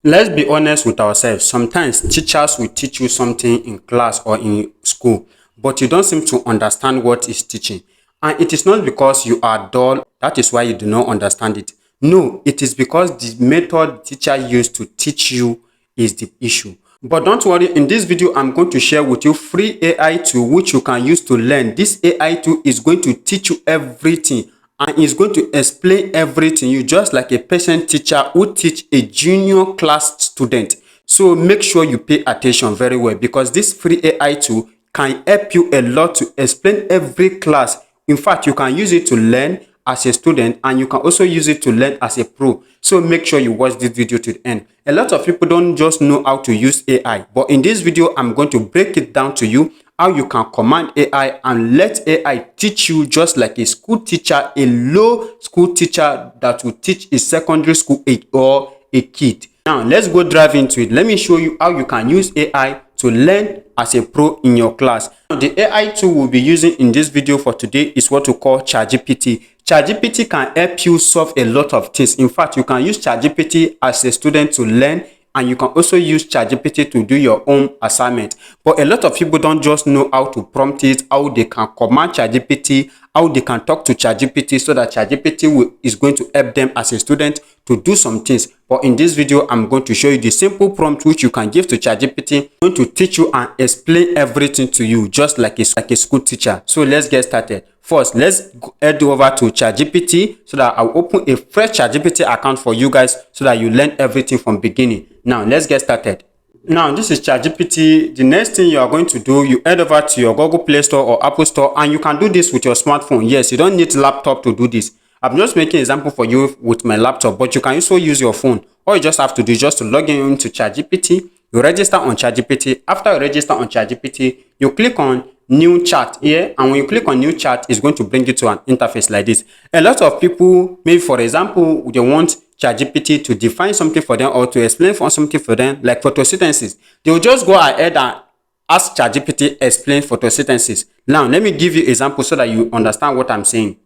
Let's be honest with ourselves. Sometimes teachers will teach you something in class or in school, but you don't seem to understand what is teaching. And it is not because you are dull, that is why you do not understand it. No, it is because the method teacher used to teach you is the issue. But don't worry, in this video, I'm going to share with you free AI tool which you can use to learn. This AI tool is going to teach you everything and is going to explain everything you just like a patient teacher who teach a junior class student. So make sure you pay attention very well because this free AI tool can help you a lot to explain every class. In fact, you can use it to learn as a student and you can also use it to learn as a pro. So make sure you watch this video to the end. A lot of people don't just know how to use AI, but in this video, I'm going to break it down to you how you can command AI and let AI teach you just like a school teacher, a low school teacher that will teach a secondary school age or a kid. Now, let's go dive into it. Let me show you how you can use AI to learn as a pro in your class. Now, the AI tool we'll be using in this video for today is what we call ChatGPT. ChatGPT can help you solve a lot of things. In fact, you can use ChatGPT as a student to learn, and you can also use ChatGPT to do your own assignment. But a lot of people don't just know how to prompt it, how they can command ChatGPT, how they can talk to ChatGPT so that ChatGPT is going to help them as a student to do some things. But in this video, I'm going to show you the simple prompt which you can give to ChatGPT. I'm going to teach you and explain everything to you just like a school teacher. So let's get started. First, let's head over to ChatGPT so that I'll open a fresh ChatGPT account for you guys so that you learn everything from beginning. Now, let's get started. Now, this is ChatGPT. The next thing you are going to do, you head over to your Google Play Store or Apple Store, and you can do this with your smartphone. Yes, you don't need laptop to do this. I'm just making an example for you with my laptop, but you can also use your phone. All you just have to do is just to log in into ChatGPT. You register on ChatGPT. After you register on ChatGPT, you click on new chat here, and when you click on new chat, it's going to bring you to an interface like this. A lot of people, maybe for example, they want ChatGPT to define something for them or to explain for something for them, like photosynthesis. They will just go ahead and ask ChatGPT explain photosynthesis. Now, let me give you an example so that you understand what I'm saying.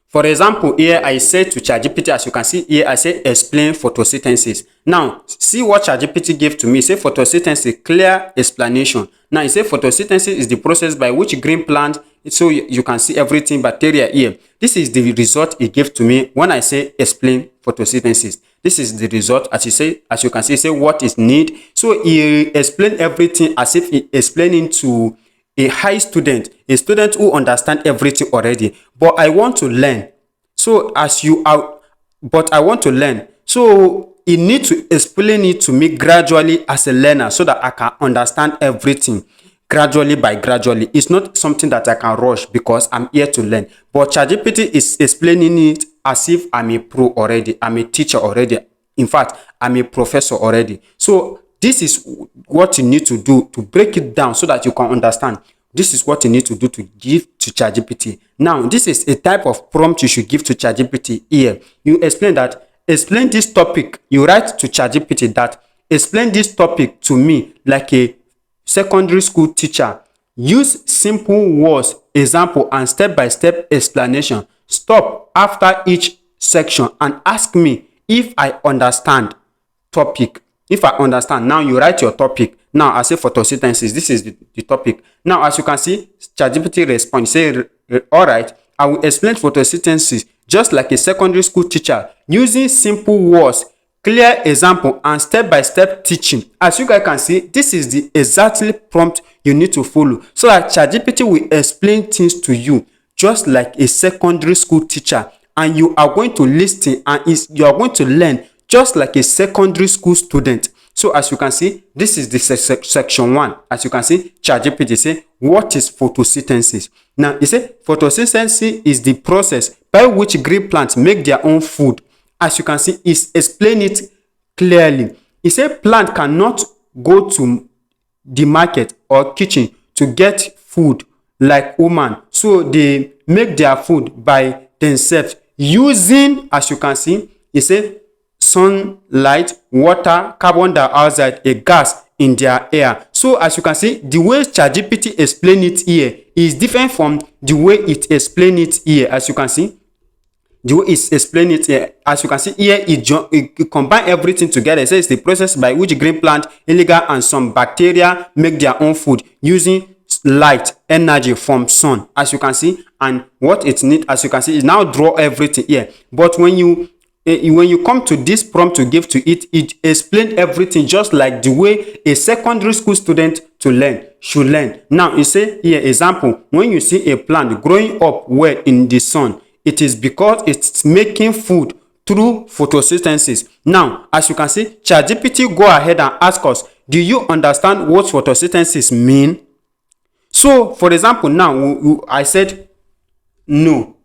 For example, here I say to ChatGPT, as you can see here, I say explain photosynthesis. Now, see what ChatGPT gave to me. Say photosynthesis, clear explanation. Now, it say photosynthesis is the process by which green plant, so you can see everything bacteria here. This is the result it gave to me when I say explain photosynthesis. This is the result, as you can see, say what is need. So he explained everything as if he explaining to a high student, a student who understand everything already, but I want to learn. So I want to learn. So you need to explain it to me gradually as a learner so that I can understand everything gradually by gradually. It's not something that I can rush because I'm here to learn. But ChatGPT is explaining it as if I'm a pro already. I'm a teacher already. In fact, I'm a professor already. So this is what you need to do to break it down so that you can understand. This is what you need to do to give to ChatGPT. Now, this is a type of prompt you should give to ChatGPT here. You explain this topic. You write to ChatGPT that explain this topic to me like a secondary school teacher. Use simple words, example, and step-by-step explanation. Stop after each section and ask me if I understand topic. If I understand, now you write your topic. Now I say photosynthesis. This is the topic. Now, as you can see, ChatGPT responds. Say, all right, I will explain photosynthesis just like a secondary school teacher using simple words, clear example, and step-by-step teaching. As you guys can see, this is the exactly prompt you need to follow so that ChatGPT will explain things to you just like a secondary school teacher, and you are going to listen and you are going to learn just like a secondary school student. So as you can see, this is the section 1. As you can see, ChatGPT say, what is photosynthesis? Now, it say photosynthesis is the process by which green plants make their own food. As you can see, it's explain it clearly. It say plant cannot go to the market or kitchen to get food like woman. So they make their food by themselves using, as you can see, it say sunlight, water, carbon dioxide, a gas in their air. So as you can see, the way ChatGPT explain it here is different from the way it explain it here. As you can see, the way it's explained it here, as you can see here, it combine everything together. It says the process by which green plant, algae, and some bacteria make their own food using light energy from sun, as you can see, and what it need, as you can see, it now draw everything here. But when you come to this prompt to give to it, it explain everything just like the way a secondary school student should learn. Now you say here, example, when you see a plant growing up well in the sun, it is because it's making food through photosynthesis. Now, as you can see, ChatGPT go ahead and ask us, do you understand what photosynthesis mean? So, for example, now I said no.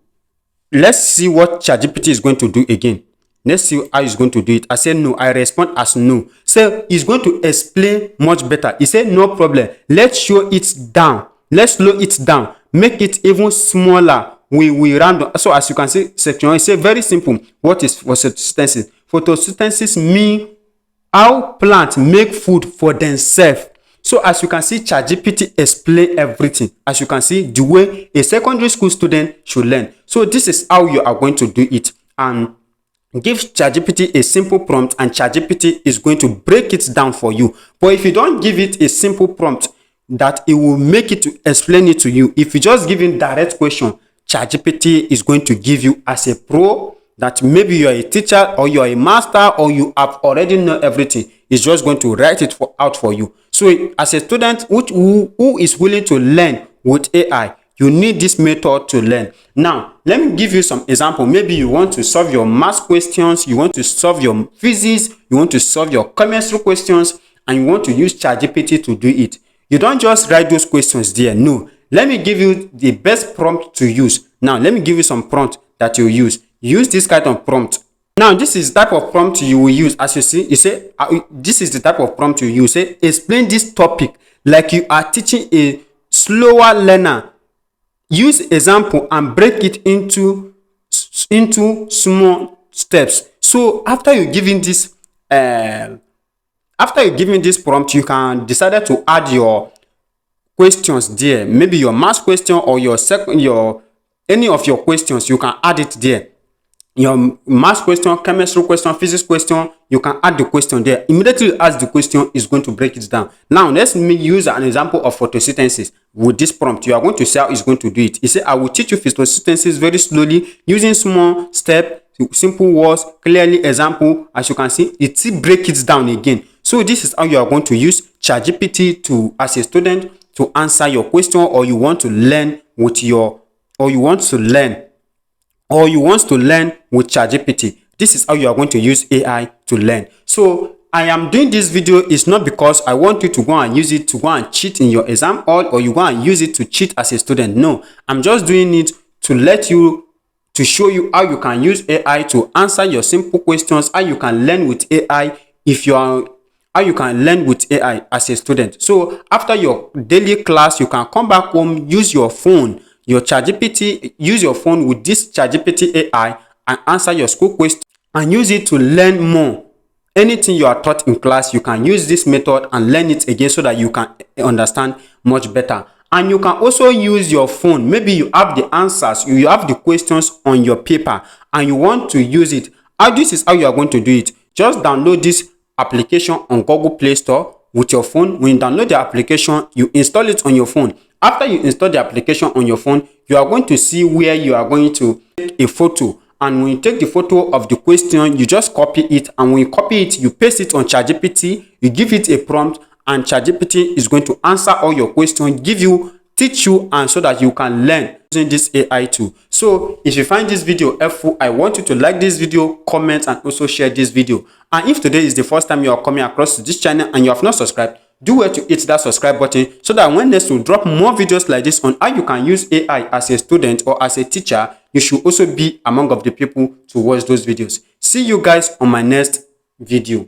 Let's see what ChatGPT is going to do again. Let's see how he's going to do it. I said no. I respond as no. So he's going to explain much better. He said no problem. Let's show it down. Let's slow it down. Make it even smaller. We random. So as you can see, section 1, it's very simple. What is photosynthesis? Photosynthesis means how plants make food for themselves. So as you can see, ChatGPT explain everything. As you can see, the way a secondary school student should learn. So this is how you are going to do it. And give ChatGPT a simple prompt, and ChatGPT is going to break it down for you. But if you don't give it a simple prompt, that it will make it to explain it to you. If you just give it direct question, ChatGPT is going to give you as a pro, that maybe you are a teacher or you are a master or you have already know everything. It's just going to write it out for you. So as a student who is willing to learn with AI, you need this method to learn. Now, let me give you some example. Maybe you want to solve your math questions, you want to solve your physics, you want to solve your chemistry questions, and you want to use ChatGPT to do it. You don't just write those questions there. No. Let me give you the best prompt to use. Now, let me give you some prompt that you use. Use this kind of prompt. Now, this is the type of prompt you will use. As you see, you say, this is the type of prompt you use. Say, explain this topic like you are teaching a slower learner. Use example and break it into small steps. So after you giving this prompt, you can decide to add your questions there. Maybe your math question or any of your questions, you can add it there. Your math question, chemistry question, physics question, you can add the question there. Immediately you ask the question, is going to break it down. Now let's use an example of photosynthesis. With this prompt, you are going to see how it's going to do it. He said, I will teach you photosynthesis very slowly using small step, simple words, clearly example. As you can see, it breaks it down again. So this is how you are going to use ChatGPT to, as a student, to answer your question, or you want to learn with ChatGPT. This is how you are going to use AI to learn. So I am doing this video is not because I want you to go and use it to go and cheat in your exam hall, or you go and use it to cheat as a student. No, I'm just doing it to show you how you can use AI to answer your simple questions, how you can learn with AI how you can learn with AI as a student. So after your daily class, you can come back home, use your phone, your ChatGPT, use your phone with this ChatGPT AI and answer your school question and use it to learn more. Anything you are taught in class, you can use this method and learn it again so that you can understand much better. And you can also use your phone. Maybe you have the answers, you have the questions on your paper and you want to use it. This is how you are going to do it. Just download this application on Google Play Store with your phone. When you download the application, you install it on your phone. After you install the application on your phone, you are going to see where you are going to take a photo. And when you take the photo of the question, you just copy it. And when you copy it, you paste it on ChatGPT, you give it a prompt, and ChatGPT is going to answer all your questions, teach you, and so that you can learn using this AI tool. So if you find this video helpful, I want you to like this video, comment, and also share this video. And if today is the first time you are coming across this channel and you have not subscribed, do well to hit that subscribe button so that when next we drop more videos like this on how you can use AI as a student or as a teacher, you should also be among of the people to watch those videos. See you guys on my next video.